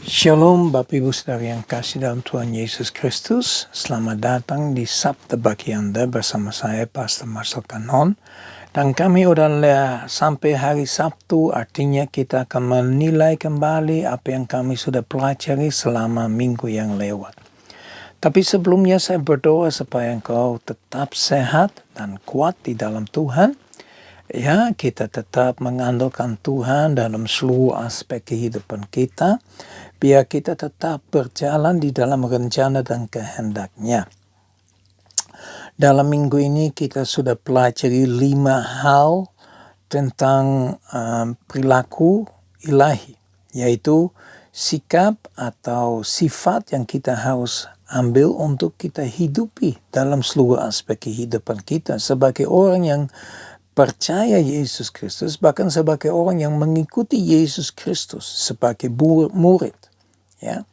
Shalom Bapak Ibu Saudara yang kasih dalam Tuhan Yesus Kristus. Selamat datang di Sabda bagi Anda bersama saya Pastor Marcel Kanon. Dan kami udah sampai hari Sabtu, artinya kita akan menilai kembali apa yang kami sudah pelajari selama minggu yang lewat. Tapi sebelumnya saya berdoa supaya engkau tetap sehat dan kuat di dalam Tuhan. Ya, kita tetap mengandalkan Tuhan dalam seluruh aspek kehidupan kita, biar kita tetap berjalan di dalam rencana dan kehendak-Nya. Dalam minggu ini kita sudah pelajari 5 hal tentang perilaku ilahi, yaitu sikap atau sifat yang kita harus ambil untuk kita hidupi dalam seluruh aspek kehidupan kita sebagai orang yang percaya Yesus Kristus, bahkan sebagai orang yang mengikuti Yesus Kristus sebagai murid. Ya,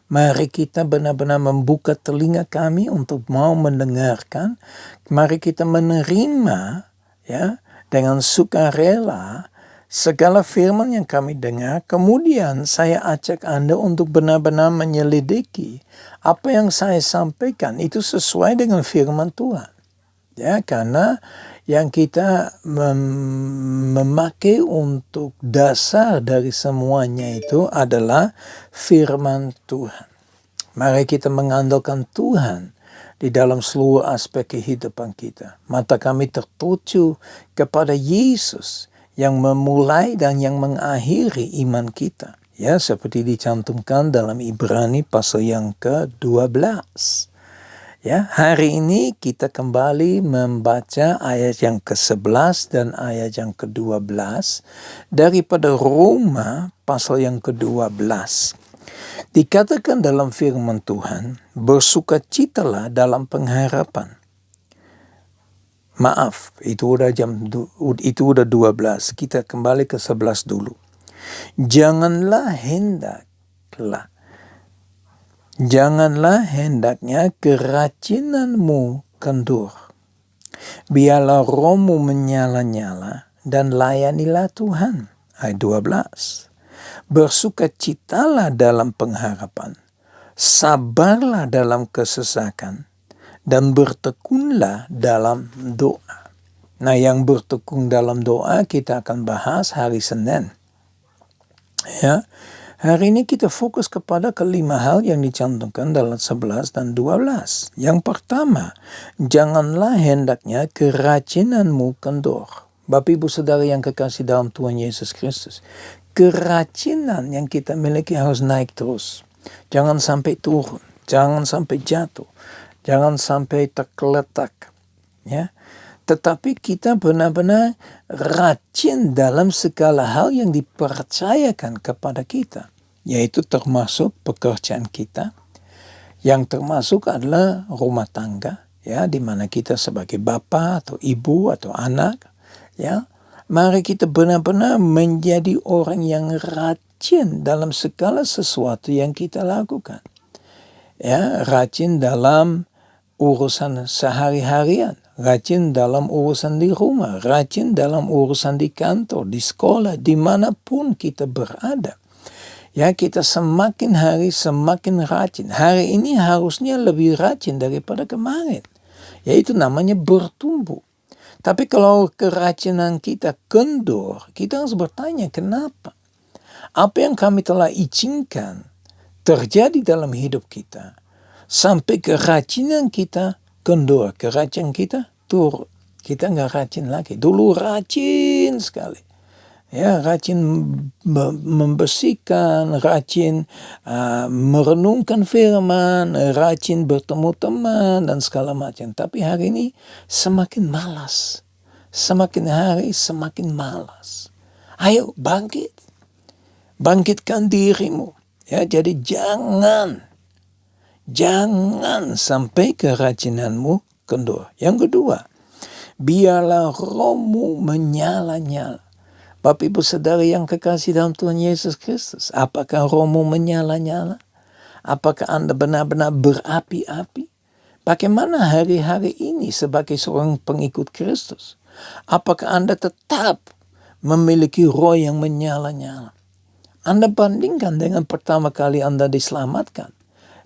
mari kita benar-benar membuka telinga kami untuk mau mendengarkan. Mari kita menerima, ya, dengan sukarela segala firman yang kami dengar. Kemudian saya ajak Anda untuk benar-benar menyelidiki apa yang saya sampaikan itu sesuai dengan firman Tuhan. Ya, karena yang kita memakai untuk dasar dari semuanya itu adalah firman Tuhan. Mari kita mengandalkan Tuhan di dalam seluruh aspek kehidupan kita. Mata kami tertuju kepada Yesus yang memulai dan yang mengakhiri iman kita. Ya, seperti dicantumkan dalam Ibrani pasal yang ke-12. Ya, hari ini kita kembali membaca ayat yang ke-11 dan ayat yang ke-12 daripada Roma pasal yang ke-12. Dikatakan dalam firman Tuhan, bersukacitalah dalam pengharapan. Maaf, itu udah 12. Kita kembali ke 11 dulu. Janganlah hendaknya kerajinanmu kendur. Biarlah rohmu menyala-nyala dan layanilah Tuhan. Ayat 12. Bersukacitalah dalam pengharapan. Sabarlah dalam kesesakan. Dan bertekunlah dalam doa. Nah, yang bertekun dalam doa kita akan bahas hari Senin. Ya. Hari ini kita fokus kepada kelima hal yang dicantumkan dalam 11 dan 12. Yang pertama, janganlah hendaknya kerajinanmu kendor. Bapak Ibu Saudara yang kekasih dalam Tuhan Yesus Kristus, kerajinan yang kita miliki harus naik terus. Jangan sampai turun, jangan sampai jatuh, jangan sampai tergeletak. Ya. Tetapi kita benar-benar rajin dalam segala hal yang dipercayakan kepada kita. Yaitu termasuk pekerjaan kita. Yang termasuk adalah rumah tangga. Ya, di mana kita sebagai bapa atau ibu atau anak. Ya, mari kita benar-benar menjadi orang yang rajin dalam segala sesuatu yang kita lakukan. Ya, rajin dalam urusan sehari-harian. Rajin dalam urusan di rumah, rajin dalam urusan di kantor, di sekolah, dimanapun kita berada. Ya, kita semakin hari semakin rajin. Hari ini harusnya lebih rajin daripada kemarin. Yaitu namanya bertumbuh. Tapi kalau kerajinan kita kendor, kita harus bertanya kenapa? Apa yang kami telah izinkan terjadi dalam hidup kita sampai kerajinan kita kendor, kerajinan kita turun. Kita nggak rajin lagi. Dulu rajin sekali. Ya, rajin membersihkan, rajin merenungkan firman, rajin bertemu teman, dan segala macam. Tapi hari ini semakin malas. Semakin hari semakin malas. Ayo bangkit. Bangkitkan dirimu. Ya, jadi jangan sampai kerajinanmu kendor. Yang kedua, biarlah rohmu menyala-nyala. Bapak Ibu Saudara yang kekasih dalam Tuhan Yesus Kristus, apakah rohmu menyala-nyala? Apakah Anda benar-benar berapi-api? Bagaimana hari-hari ini sebagai seorang pengikut Kristus? Apakah Anda tetap memiliki roh yang menyala-nyala? Anda bandingkan dengan pertama kali Anda diselamatkan.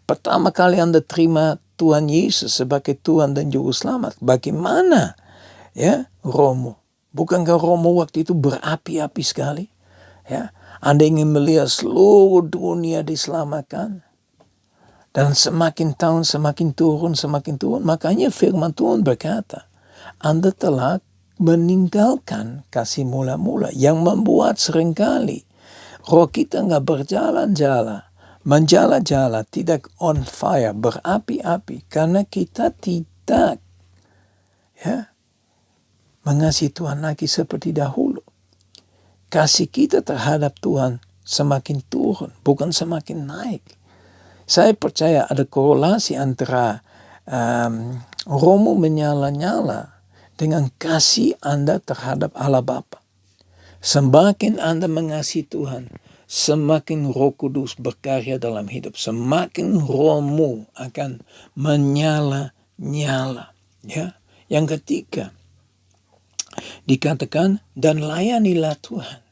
Pertama kali Anda terima Tuhan Yesus sebagai Tuhan dan Juru Selamat. Bagaimana ya rohmu? Bukankah rohmu waktu itu berapi-api sekali? Ya, Anda ingin melihat seluruh dunia diselamatkan. Dan semakin tahun semakin turun. Makanya firman Tuhan berkata, Anda telah meninggalkan kasih mula-mula yang membuat seringkali roh kita nggak menjala-jala, tidak on fire, berapi-api, karena kita tidak mengasihi Tuhan lagi seperti dahulu. Kasih kita terhadap Tuhan semakin turun, bukan semakin naik. Saya percaya ada korelasi antara rohmu menyala-nyala dengan kasih Anda terhadap Allah Bapa. Semakin Anda mengasihi Tuhan, semakin Roh Kudus berkarya dalam hidup. Semakin rohmu akan menyala-nyala. Ya. Yang ketiga, dikatakan, dan layanilah Tuhan.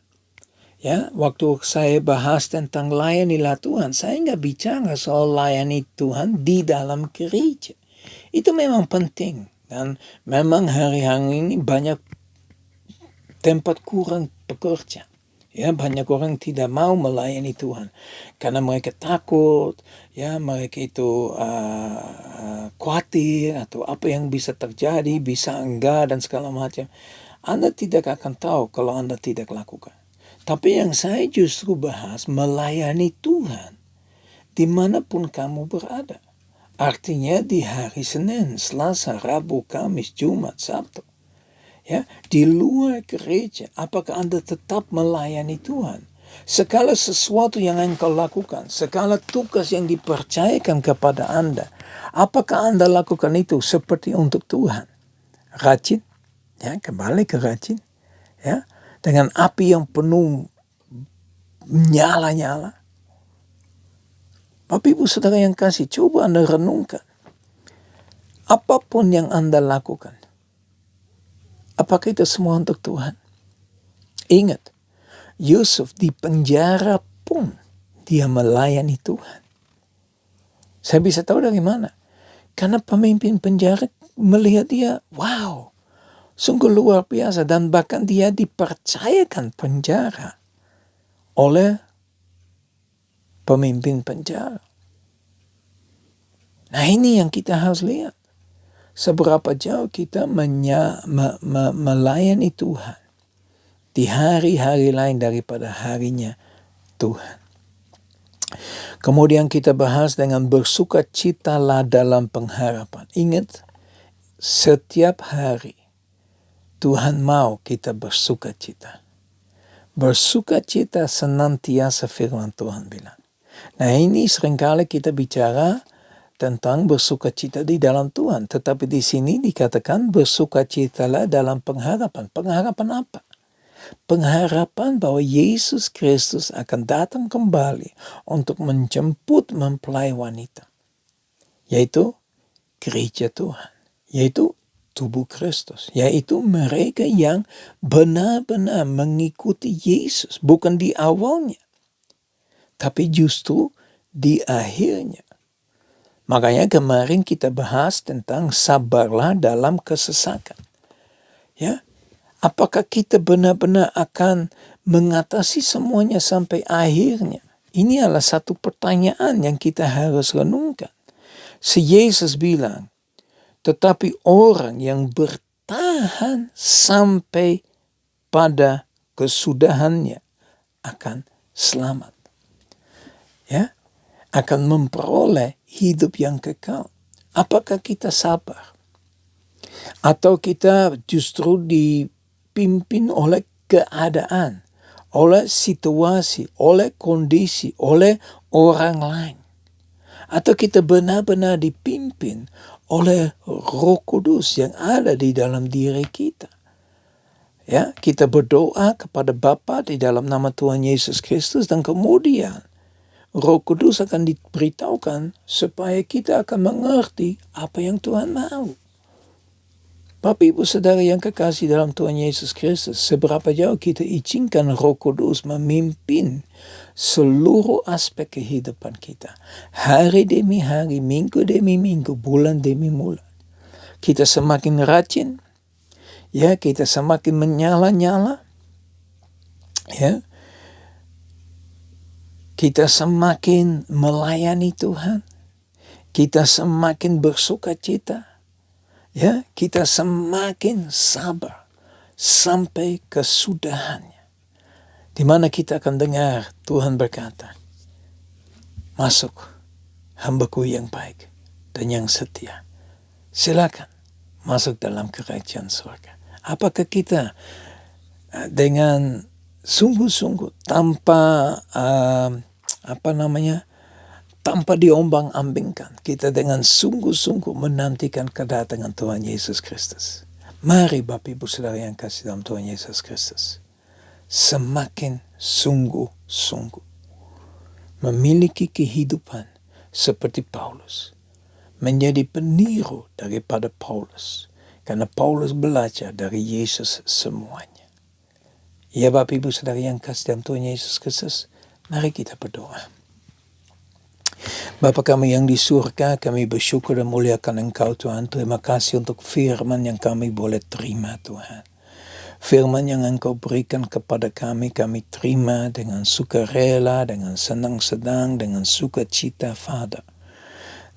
Ya, waktu saya bahas tentang layanilah Tuhan, saya nggak bicara soal layani Tuhan di dalam gereja. Itu memang penting. Dan memang hari-hari ini banyak tempat kurang pekerja. Ya, banyak orang tidak mau melayani Tuhan karena mereka takut, ya mereka itu khawatir atau apa yang bisa terjadi, bisa enggak dan segala macam. Anda tidak akan tahu kalau Anda tidak lakukan. Tapi yang saya justru bahas melayani Tuhan dimanapun kamu berada. Artinya di hari Senin, Selasa, Rabu, Kamis, Jumat, Sabtu. Ya, di luar gereja, apakah Anda tetap melayani Tuhan? Segala sesuatu yang engkau lakukan, segala tugas yang dipercayakan kepada Anda, apakah Anda lakukan itu seperti untuk Tuhan? Rajin, ya kembali ke rajin, ya dengan api yang penuh nyala-nyala. Bapak Ibu Saudara yang kasih, coba Anda renungkan. Apapun yang Anda lakukan, apakah itu semua untuk Tuhan? Ingat, Yusuf di penjara pun dia melayani Tuhan. Saya bisa tahu dari mana? Karena pemimpin penjara melihat dia, wow, sungguh luar biasa. Dan bahkan dia dipercayakan penjara oleh pemimpin penjara. Nah ini yang kita harus lihat. Seberapa jauh kita melayani Tuhan di hari-hari lain daripada harinya Tuhan. Kemudian kita bahas dengan bersukacitalah dalam pengharapan. Ingat, setiap hari Tuhan mau kita bersukacita. Bersukacita senantiasa firman Tuhan bilang. Nah ini seringkali kita bicara tentang bersukacita di dalam Tuhan. Tetapi di sini dikatakan bersukacitalah dalam pengharapan. Pengharapan apa? Pengharapan bahwa Yesus Kristus akan datang kembali untuk menjemput mempelai wanita. Yaitu gereja Tuhan. Yaitu tubuh Kristus. Yaitu mereka yang benar-benar mengikuti Yesus. Bukan di awalnya. Tapi justru di akhirnya. Makanya kemarin kita bahas tentang sabarlah dalam kesesakan. Ya, apakah kita benar-benar akan mengatasi semuanya sampai akhirnya? Ini adalah satu pertanyaan yang kita harus renungkan. Si Yesus bilang, tetapi orang yang bertahan sampai pada kesudahannya akan selamat. Ya, akan memperoleh hidup yang kekal. Apakah kita sabar? Atau kita justru dipimpin oleh keadaan, oleh situasi, oleh kondisi, oleh orang lain? Atau kita benar-benar dipimpin oleh Roh Kudus yang ada di dalam diri kita? Ya, kita berdoa kepada Bapa di dalam nama Tuhan Yesus Kristus dan kemudian Roh Kudus akan diberitahukan supaya kita akan mengerti apa yang Tuhan mau. Bapak Ibu Saudara yang kekasih dalam Tuhan Yesus Kristus, seberapa jauh kita izinkan Roh Kudus memimpin seluruh aspek kehidupan kita. Hari demi hari, minggu demi minggu, bulan demi bulan. Kita semakin rajin, ya, kita semakin menyala-nyala, ya. Kita semakin melayani Tuhan. Kita semakin bersukacita. Ya, kita semakin sabar sampai kesudahannya. Di mana kita akan dengar Tuhan berkata, masuk hambaku yang baik dan yang setia. Silakan masuk dalam kerajaan surga. Apakah kita dengan sungguh-sungguh tanpa tanpa diombang-ambingkan, kita dengan sungguh-sungguh menantikan kedatangan Tuhan Yesus Kristus. Mari Bapak Ibu Saudara yang kasih dalam Tuhan Yesus Kristus, semakin sungguh-sungguh memiliki kehidupan seperti Paulus, menjadi peniru daripada Paulus, karena Paulus belajar dari Yesus semuanya. Ya Bapak Ibu Saudara yang kasih dalam Tuhan Yesus Kristus, mari kita berdoa. Bapa kami yang di surga, kami bersyukur dan muliakan Engkau Tuhan. Terima kasih untuk firman yang kami boleh terima Tuhan. Firman yang Engkau berikan kepada kami terima dengan sukarela, dengan senang-senang, dengan sukacita Father.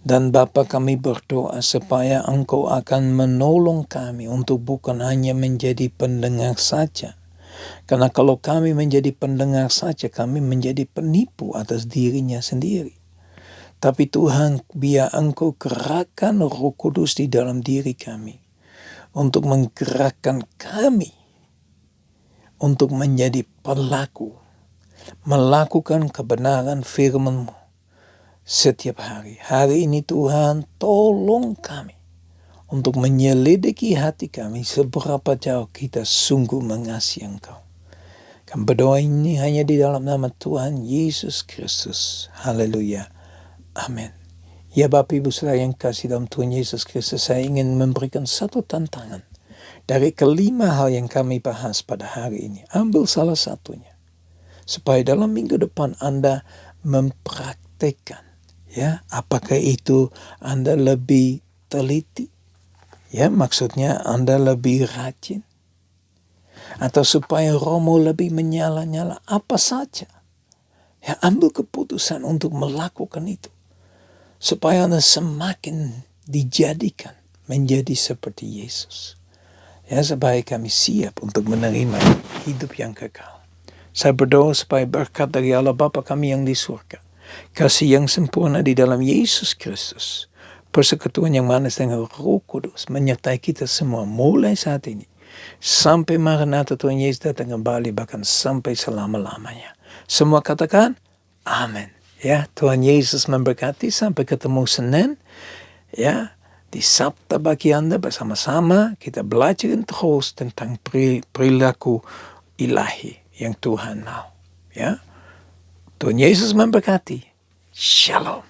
Dan Bapa kami berdoa supaya Engkau akan menolong kami untuk bukan hanya menjadi pendengar saja. Karena kalau kami menjadi pendengar saja, kami menjadi penipu atas dirinya sendiri. Tapi Tuhan, biar Engkau gerakkan Roh Kudus di dalam diri kami untuk menggerakkan kami untuk menjadi pelaku, melakukan kebenaran firman-Mu setiap hari. Hari ini Tuhan, tolong kami untuk menyelidiki hati kami seberapa jauh kita sungguh mengasihi Engkau. Kami berdoa ini hanya di dalam nama Tuhan Yesus Kristus. Haleluya. Amin. Ya Bapak Ibu Saudara yang kasih dalam Tuhan Yesus Kristus, saya ingin memberikan satu tantangan. Dari kelima hal yang kami bahas pada hari ini, ambil salah satunya. Supaya dalam minggu depan Anda mempraktekkan. Ya, apakah itu Anda lebih teliti? Ya, maksudnya Anda lebih rajin. Atau supaya romo lebih menyala-nyala, apa saja. Ya, ambil keputusan untuk melakukan itu. Supaya Anda semakin dijadikan menjadi seperti Yesus. Ya, supaya kami siap untuk menerima hidup yang kekal. Saya berdoa supaya berkat dari Allah Bapa kami yang di surga, kasih yang sempurna di dalam Yesus Kristus, persekutuan yang manis dengan Roh Kudus menyertai kita semua mulai saat ini sampai Maranatha Tuhan Yesus datang kembali, bahkan sampai selama-lamanya. Semua katakan amin. Ya, Tuhan Yesus memberkati. Sampai ketemu Senin. Ya, di Sabda bagi Anda bersama-sama kita belajar terus tentang perilaku ilahi yang Tuhan mau. Ya, Tuhan Yesus memberkati. Shalom.